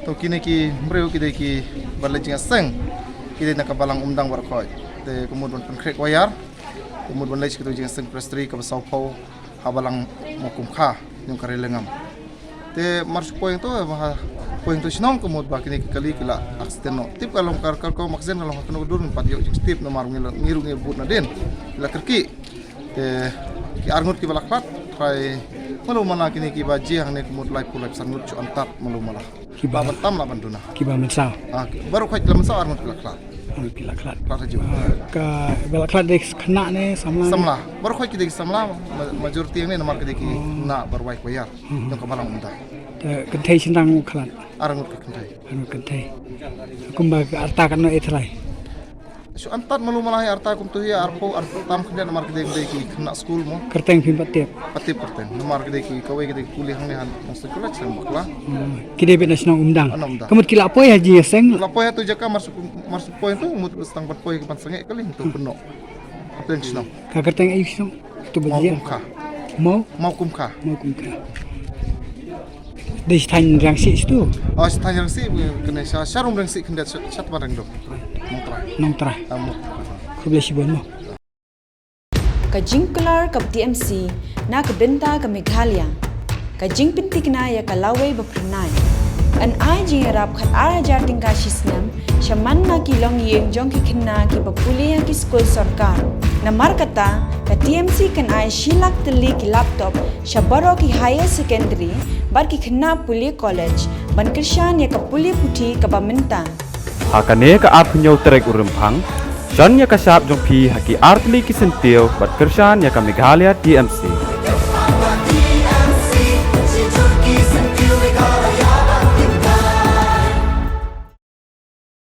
to kini ki mreu ki de ki balajing aseng ki de nakabalang umdang warkoi te kemudian penkrek wayar kemudian lej ki jing aseng prestri ka basau pau habalang mokum kha yung karelengam te mars point to point to sinong kemudian bakini kali kila aksideno tip kalong kar ko maksen kalong kanu dun patyo tip no mar ngiru ngebut na den la kerki te ki arngut ki balaklat kai malu mana kini ki baji hang ne kemud lai pulai sangut cu antat malu malah kiba batam la banduna kiba mensau baru kai dalam sawar mut laklat laklat laklat ju ka balaklat dek kena ne samla baru kai kidek samla majority ne namar kidek na barwai koyar dong kabalang unta te kentai sindang klat arngut kentai kumba arta kan no ethlai so antat malu malah arta kum tu ya arpo tam kena namar kidek ki kena school mo kerteng pin patip perten namar kidek ki kawai kidek kuliah hang ne han sekolah cem bakla kide be nasional umdang kemut kila apa ya ji seng lapo ya tu jaka masuk poin tu mut stang bat poin ban sange kali tu penuh apa yang sino ka kerteng ai sino tu bagia mau kumka di stan rangsi itu stan rangsi kena syarum rangsi kena sat barang do nongtra kublesi bono ka jingklar ka TMC na ka benta ka Meghalaya ka jingpintik na ya ka laway bapranay an ai jing rap khat ara jar tingka shisnam shaman na ki long yeng jong ki khinna ki bapuliya ki school sarkar na markata ka TMC kan ai shilak tili ki laptop shabaro ki higher secondary bar ki khinna puli college ban krishan ya ka puli puthi ka baminta hakane ka apnyo trek urumphang Shan ya ka sap jong phi haki artli ki sentiu bat kershan ya ka Meghalaya TMC